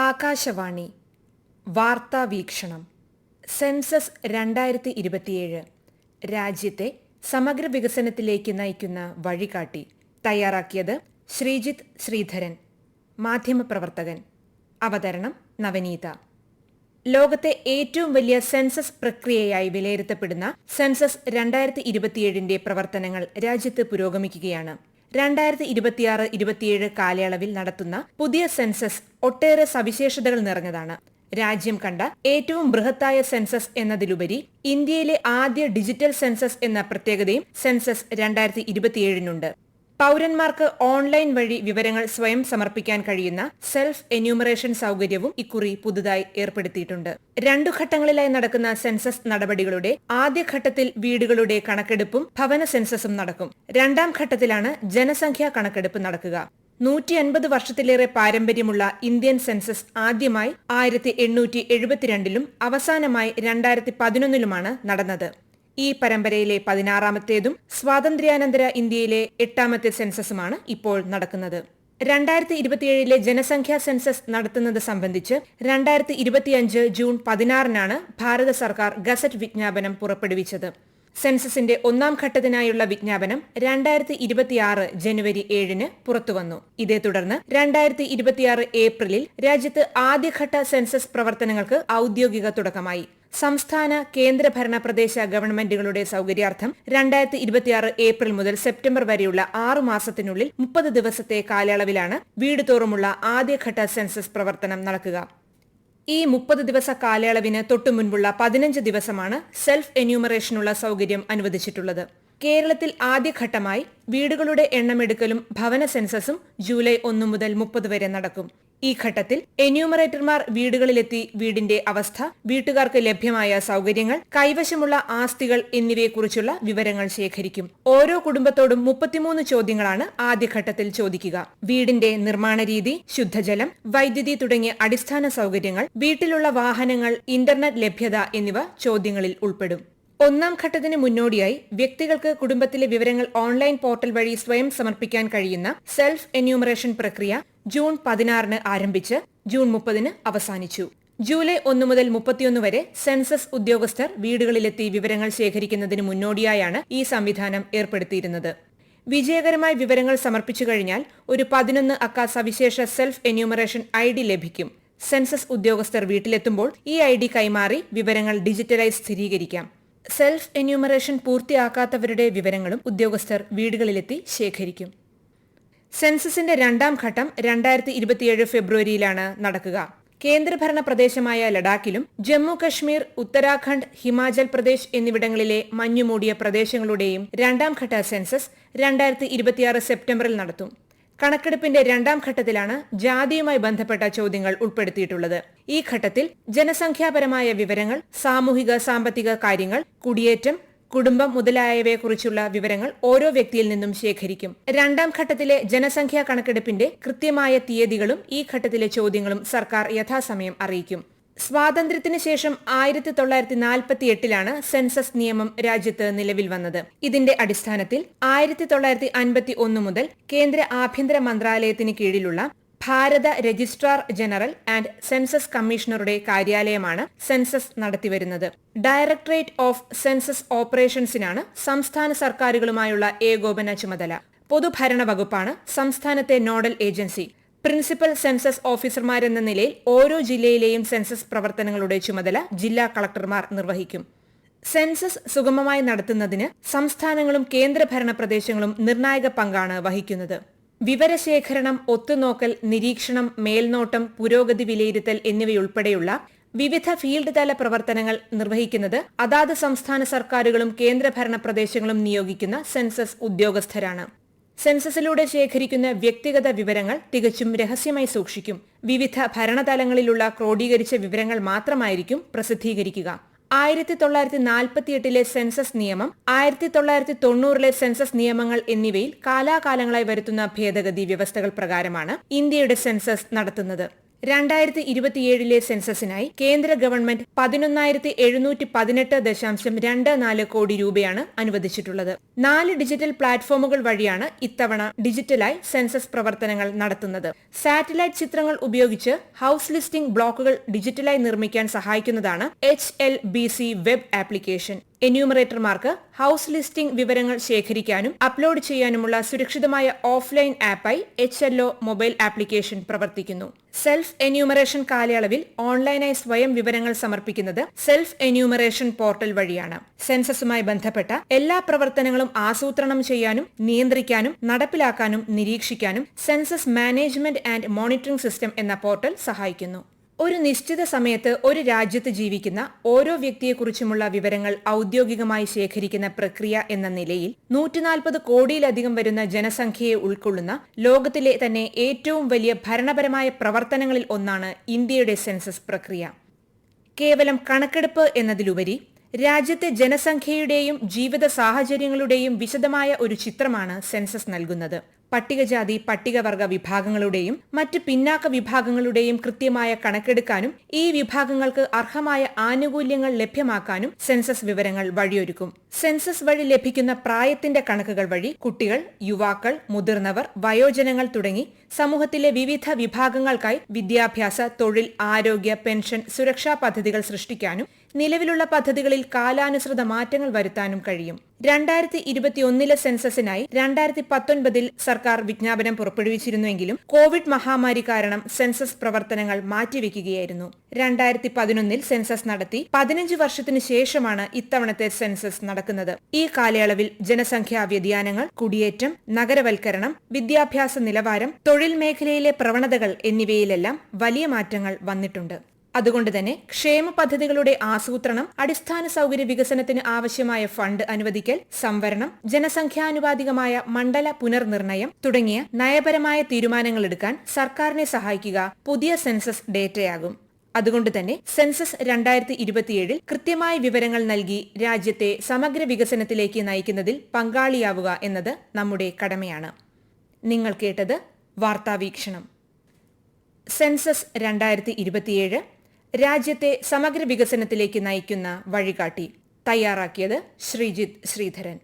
ആകാശവാണി വാർത്താ വീക്ഷണം. സെൻസസ് 2027 രാജ്യത്തെ സമഗ്ര വികസനത്തിലേക്ക് നയിക്കുന്ന വഴികാട്ടി. തയ്യാറാക്കിയത് ശ്രീജിത്ത് ശ്രീധരൻ, മാധ്യമപ്രവർത്തകൻ. അവതരണം നവനീത. ലോകത്തെ ഏറ്റവും വലിയ സെൻസസ് പ്രക്രിയയായി വിലയിരുത്തപ്പെടുന്ന സെൻസസ് 2027 പ്രവർത്തനങ്ങൾ രാജ്യത്ത് പുരോഗമിക്കുകയാണ്. 2026-27 കാലയളവിൽ നടത്തുന്ന പുതിയ സെൻസസ് ഒട്ടേറെ സവിശേഷതകൾ നിറഞ്ഞതാണ്. രാജ്യം കണ്ട ഏറ്റവും ബൃഹത്തായ സെൻസസ് എന്നതിലുപരി ഇന്ത്യയിലെ ആദ്യ ഡിജിറ്റൽ സെൻസസ് എന്ന പ്രത്യേകതയും സെൻസസ് 2027-നുണ്ട്. പൌരന്മാർക്ക് ഓൺലൈൻ വഴി വിവരങ്ങൾ സ്വയം സമർപ്പിക്കാൻ കഴിയുന്ന സെൽഫ് എന്യൂമറേഷൻ സൗകര്യവും ഇക്കുറി പുതുതായി ഏർപ്പെടുത്തിയിട്ടുണ്ട്. 2 ഘട്ടങ്ങളിലായി നടക്കുന്ന സെൻസസ് നടപടികളുടെ ആദ്യഘട്ടത്തിൽ വീടുകളുടെ കണക്കെടുപ്പും ഭവന സെൻസസും നടക്കും. 2ാം ഘട്ടത്തിലാണ് ജനസംഖ്യാ കണക്കെടുപ്പ് നടക്കുക. 150 വർഷത്തിലേറെ പാരമ്പര്യമുള്ള ഇന്ത്യൻ സെൻസസ് ആദ്യമായി 1872-ലും അവസാനമായി 2011-ലുമാണ് നടന്നത്. ഈ പരമ്പരയിലെ 16ാമത്തേതും സ്വാതന്ത്ര്യാനന്തര ഇന്ത്യയിലെ 8ാമത്തെ സെൻസസുമാണ് ഇപ്പോൾ നടക്കുന്നത്. 2027 ജനസംഖ്യാ സെൻസസ് നടത്തുന്നത് സംബന്ധിച്ച് 2025 ജൂൺ 16-നാണ് ഭാരത സർക്കാർ ഗസറ്റ് വിജ്ഞാപനം പുറപ്പെടുവിച്ചത്. സെൻസസിന്റെ 1ാം ഘട്ടത്തിനായുള്ള വിജ്ഞാപനം 2026 ജനുവരി 7-ന് പുറത്തുവന്നു. ഇതേ തുടർന്ന് 2026 ഏപ്രിലിൽ രാജ്യത്ത് ആദ്യഘട്ട സെൻസസ് പ്രവർത്തനങ്ങൾക്ക് ഔദ്യോഗിക തുടക്കമായി. സംസ്ഥാന കേന്ദ്രഭരണ പ്രദേശ ഗവൺമെന്റുകളുടെ സൌകര്യാർത്ഥം 2026 ഏപ്രിൽ മുതൽ സെപ്റ്റംബർ വരെയുള്ള 6 മാസത്തിനുള്ളിൽ 30 ദിവസത്തെ കാലയളവിലാണ് വീട് തോറുമുള്ള ആദ്യഘട്ട സെൻസസ് പ്രവർത്തനം നടക്കുക. ഈ 30 ദിവസ കാലയളവിന് തൊട്ടുമുൻപുള്ള 15 ദിവസമാണ് സെൽഫ് എന്യൂമറേഷനുള്ള സൗകര്യം അനുവദിച്ചിട്ടുള്ളത്. കേരളത്തിൽ ആദ്യഘട്ടമായി വീടുകളുടെ എണ്ണമെടുക്കലും ഭവന സെൻസസും ജൂലൈ 1 മുതൽ 30 വരെ നടക്കും. ഈ ഘട്ടത്തിൽ എന്യൂമറേറ്റർമാർ വീടുകളിലെത്തി വീടിന്റെ അവസ്ഥ, വീട്ടുകാർക്ക് ലഭ്യമായ സൗകര്യങ്ങൾ, കൈവശമുള്ള ആസ്തികൾ എന്നിവയെക്കുറിച്ചുള്ള വിവരങ്ങൾ ശേഖരിക്കും. ഓരോ കുടുംബത്തോടും 33 ചോദ്യങ്ങളാണ് ആദ്യഘട്ടത്തിൽ ചോദിക്കുക. വീടിന്റെ നിർമ്മാണ രീതി, ശുദ്ധജലം, വൈദ്യുതി തുടങ്ങിയ അടിസ്ഥാന സൗകര്യങ്ങൾ, വീട്ടിലുള്ള വാഹനങ്ങൾ, ഇന്റർനെറ്റ് ലഭ്യത എന്നിവ ചോദ്യങ്ങളിൽ ഉൾപ്പെടും. 1ാം ഘട്ടത്തിന് മുന്നോടിയായി വ്യക്തികൾക്ക് കുടുംബത്തിലെ വിവരങ്ങൾ ഓൺലൈൻ പോർട്ടൽ വഴി സ്വയം സമർപ്പിക്കാൻ കഴിയുന്ന സെൽഫ് എന്യൂമറേഷൻ പ്രക്രിയ ജൂൺ 16-ന് ആരംഭിച്ച് ജൂൺ 30-ന് അവസാനിച്ചു. ജൂലൈ 1 മുതൽ 31 വരെ സെൻസസ് ഉദ്യോഗസ്ഥർ വീടുകളിലെത്തി വിവരങ്ങൾ ശേഖരിക്കുന്നതിന് മുന്നോടിയായാണ് ഈ സംവിധാനം ഏർപ്പെടുത്തിയിരുന്നത്. വിജയകരമായി വിവരങ്ങൾ സമർപ്പിച്ചു കഴിഞ്ഞാൽ ഒരു 11 അക്ക സവിശേഷ സെൽഫ് എന്യൂമറേഷൻ ID ലഭിക്കും. സെൻസസ് ഉദ്യോഗസ്ഥർ വീട്ടിലെത്തുമ്പോൾ ഈ ID കൈമാറി വിവരങ്ങൾ ഡിജിറ്റലൈസ് സ്ഥിരീകരിക്കാം. സെൽഫ് എന്യൂമറേഷൻ പൂർത്തിയാക്കാത്തവരുടെ വിവരങ്ങളും ഉദ്യോഗസ്ഥർ വീടുകളിലെത്തി ശേഖരിക്കും. സെൻസസിന്റെ 2ാം ഘട്ടം 2027 ഫെബ്രുവരിയിലാണ് നടക്കുക. കേന്ദ്രഭരണ പ്രദേശമായ ലഡാക്കിലും ജമ്മു കശ്മീർ, ഉത്തരാഖണ്ഡ്, ഹിമാചൽ പ്രദേശ് എന്നിവിടങ്ങളിലെ മഞ്ഞുമൂടിയ പ്രദേശങ്ങളുടെയും 2ാം ഘട്ട സെൻസസ് 2026 സെപ്റ്റംബറിൽ നടത്തും. കണക്കെടുപ്പിന്റെ 2ാം ഘട്ടത്തിലാണ് ജാതിയുമായി ബന്ധപ്പെട്ട ചോദ്യങ്ങൾ ഉൾപ്പെടുത്തിയിട്ടുള്ളത്. ഈ ഘട്ടത്തിൽ ജനസംഖ്യാപരമായ വിവരങ്ങൾ, സാമൂഹിക സാമ്പത്തിക കാര്യങ്ങൾ, കുടിയേറ്റം, കുടുംബം മുതലായവയെക്കുറിച്ചുള്ള വിവരങ്ങൾ ഓരോ വ്യക്തിയിൽ നിന്നും ശേഖരിക്കും. 2ാം ഘട്ടത്തിലെ ജനസംഖ്യാ കണക്കെടുപ്പിന്റെ കൃത്യമായ തീയതികളും ഈ ഘട്ടത്തിലെ ചോദ്യങ്ങളും സർക്കാർ യഥാസമയം അറിയിക്കും. സ്വാതന്ത്ര്യത്തിന് ശേഷം 1948-ലാണ് സെൻസസ് നിയമം രാജ്യത്ത് നിലവിൽ വന്നത്. ഇതിന്റെ അടിസ്ഥാനത്തിൽ 1951 മുതൽ കേന്ദ്ര ആഭ്യന്തര മന്ത്രാലയത്തിന് കീഴിലുള്ള ഭാരത രജിസ്ട്രാർ ജനറൽ ആൻഡ് സെൻസസ് കമ്മീഷണറുടെ കാര്യാലയമാണ് സെൻസസ് നടത്തിവരുന്നത്. ഡയറക്ടറേറ്റ് ഓഫ് സെൻസസ് ഓപ്പറേഷൻസിനാണ് സംസ്ഥാന സർക്കാരുകളുമായുള്ള ഏകോപന ചുമതല. പൊതുഭരണ വകുപ്പാണ് സംസ്ഥാനത്തെ നോഡൽ ഏജൻസി. പ്രിൻസിപ്പൽ സെൻസസ് ഓഫീസർമാരെന്ന നിലയിൽ ഓരോ ജില്ലയിലെയും സെൻസസ് പ്രവർത്തനങ്ങളുടെ ചുമതല ജില്ലാ കളക്ടർമാർ നിർവഹിക്കും. സെൻസസ് സുഗമമായി നടത്തുന്നതിന് സംസ്ഥാനങ്ങളും കേന്ദ്രഭരണ പ്രദേശങ്ങളും നിർണായക പങ്കാണ് വഹിക്കുന്നത്. വിവരശേഖരണം, ഒത്തുനോക്കൽ, നിരീക്ഷണം, മേൽനോട്ടം, പുരോഗതി വിലയിരുത്തൽ എന്നിവയുൾപ്പെടെയുള്ള വിവിധ ഫീൽഡ് തല പ്രവർത്തനങ്ങൾ നിർവഹിക്കുന്നത് അതാത് സംസ്ഥാന സർക്കാരുകളും കേന്ദ്രഭരണ പ്രദേശങ്ങളും നിയോഗിക്കുന്ന സെൻസസ് ഉദ്യോഗസ്ഥരാണ്. സെൻസസിലൂടെ ശേഖരിക്കുന്ന വ്യക്തിഗത വിവരങ്ങൾ തികച്ചും രഹസ്യമായി സൂക്ഷിക്കും. വിവിധ ഭരണതലങ്ങളിലുള്ള ക്രോഡീകരിച്ച വിവരങ്ങൾ മാത്രമായിരിക്കും പ്രസിദ്ധീകരിക്കുക. 1948-ലെ സെൻസസ് നിയമം, 1990-ലെ സെൻസസ് നിയമങ്ങൾ എന്നിവയിൽ കാലാകാലങ്ങളായി വരുത്തുന്ന ഭേദഗതി വ്യവസ്ഥകൾ പ്രകാരമാണ് ഇന്ത്യയുടെ സെൻസസ് നടത്തുന്നത്. 2027 സെൻസസിനായി കേന്ദ്ര ഗവൺമെന്റ് 11,718.24 കോടി രൂപയാണ് അനുവദിച്ചിട്ടുള്ളത്. 4 ഡിജിറ്റൽ പ്ലാറ്റ്ഫോമുകൾ വഴിയാണ് ഇത്തവണ ഡിജിറ്റലായി സെൻസസ് പ്രവർത്തനങ്ങൾ നടത്തുന്നത്. സാറ്റലൈറ്റ് ചിത്രങ്ങൾ ഉപയോഗിച്ച് ഹൌസ് ലിസ്റ്റിംഗ് ബ്ലോക്കുകൾ ഡിജിറ്റലായി നിർമ്മിക്കാൻ സഹായിക്കുന്നതാണ് HLBC വെബ് ആപ്ലിക്കേഷൻ. എന്യൂമറേറ്റർമാർക്ക് ഹൌസ് ലിസ്റ്റിംഗ് വിവരങ്ങൾ ശേഖരിക്കാനും അപ്ലോഡ് ചെയ്യാനുമുള്ള സുരക്ഷിതമായ ഓഫ്ലൈൻ ആപ്പായി HLO മൊബൈൽ ആപ്ലിക്കേഷൻ പ്രവർത്തിക്കുന്നു. സെൽഫ് എന്യൂമറേഷൻ കാലയളവിൽ ഓൺലൈനായി സ്വയം വിവരങ്ങൾ സമർപ്പിക്കുന്നത് സെൽഫ് എന്യൂമറേഷൻ പോർട്ടൽ വഴിയാണ്. സെൻസസുമായി ബന്ധപ്പെട്ട എല്ലാ പ്രവർത്തനങ്ങളും ആസൂത്രണം ചെയ്യാനും നിയന്ത്രിക്കാനും നടപ്പിലാക്കാനും നിരീക്ഷിക്കാനും census management and monitoring system എന്ന പോർട്ടൽ സഹായിക്കുന്നു. ഒരു നിശ്ചിത സമയത്ത് ഒരു രാജ്യത്ത് ജീവിക്കുന്ന ഓരോ വ്യക്തിയെക്കുറിച്ചുമുള്ള വിവരങ്ങൾ ഔദ്യോഗികമായി ശേഖരിക്കുന്ന പ്രക്രിയ എന്ന നിലയിൽ 140 കോടിയിലധികം വരുന്ന ജനസംഖ്യയെ ഉൾക്കൊള്ളുന്ന ലോകത്തിലെ തന്നെ ഏറ്റവും വലിയ ഭരണപരമായ പ്രവർത്തനങ്ങളിൽ ഒന്നാണ് ഇന്ത്യയുടെ സെൻസസ് പ്രക്രിയ. കേവലം കണക്കെടുപ്പ് എന്നതിലുപരി രാജ്യത്തെ ജനസംഖ്യയുടെയും ജീവിത സാഹചര്യങ്ങളുടെയും വിശദമായ ഒരു ചിത്രമാണ് സെൻസസ് നൽകുന്നത്. പട്ടികജാതി പട്ടികവർഗ വിഭാഗങ്ങളുടെയും മറ്റ് പിന്നാക്ക വിഭാഗങ്ങളുടെയും കൃത്യമായ കണക്കെടുക്കാനും ഈ വിഭാഗങ്ങൾക്ക് അർഹമായ ആനുകൂല്യങ്ങൾ ലഭ്യമാക്കാനും സെൻസസ് വിവരങ്ങൾ വഴിയൊരുക്കും. സെൻസസ് വഴി ലഭിക്കുന്ന പ്രായത്തിന്റെ കണക്കുകൾ വഴി കുട്ടികൾ, യുവാക്കൾ, മുതിർന്നവർ, വയോജനങ്ങൾ തുടങ്ങി സമൂഹത്തിലെ വിവിധ വിഭാഗങ്ങൾക്കായി വിദ്യാഭ്യാസ, തൊഴിൽ, ആരോഗ്യ, പെൻഷൻ, സുരക്ഷാ പദ്ധതികൾ സൃഷ്ടിക്കാനും നിലവിലുള്ള പദ്ധതികളിൽ കാലാനുസൃത മാറ്റങ്ങൾ വരുത്താനും കഴിയും. 2021 സെൻസസിനായി 2019 സർക്കാർ വിജ്ഞാപനം പുറപ്പെടുവിച്ചിരുന്നുവെങ്കിലും കോവിഡ് മഹാമാരി കാരണം സെൻസസ് പ്രവർത്തനങ്ങൾ മാറ്റിവെക്കുകയായിരുന്നു. 2011 സെൻസസ് നടത്തി 15 വർഷത്തിനു ശേഷമാണ് ഇത്തവണത്തെ സെൻസസ് നടക്കുന്നത്. ഈ കാലയളവിൽ ജനസംഖ്യാ വ്യതിയാനങ്ങൾ, കുടിയേറ്റം, നഗരവൽക്കരണം, വിദ്യാഭ്യാസ നിലവാരം, തൊഴിൽ മേഖലയിലെ പ്രവണതകൾ എന്നിവയിലെല്ലാം വലിയ മാറ്റങ്ങൾ വന്നിട്ടുണ്ട്. അതുകൊണ്ട് തന്നെ ക്ഷേമ പദ്ധതികളുടെ ആസൂത്രണം, അടിസ്ഥാന സൗകര്യ വികസനത്തിന് ആവശ്യമായ ഫണ്ട് അനുവദിക്കൽ, സംവരണം, ജനസംഖ്യാനുപാതികമായ മണ്ഡല പുനർനിർണയം തുടങ്ങിയ നയപരമായ തീരുമാനങ്ങളെടുക്കാൻ സർക്കാരിനെ സഹായിക്കുക പുതിയ സെൻസസ് ഡേറ്റയാകും. അതുകൊണ്ട് തന്നെ സെൻസസ് 2027 കൃത്യമായ വിവരങ്ങൾ നൽകി രാജ്യത്തെ സമഗ്ര വികസനത്തിലേക്ക് നയിക്കുന്നതിൽ പങ്കാളിയാവുക എന്നത് നമ്മുടെ കടമയാണ്. നിങ്ങൾ കേട്ടത് വാർത്താവീക്ഷണം. സെൻസസ് 2027 രാജ്യത്തെ സമഗ്ര വികസനത്തിലേക്ക് നയിക്കുന്ന വഴികാട്ടി. തയ്യാറാക്കിയത് ശ്രീജിത്ത് ശ്രീധരൻ.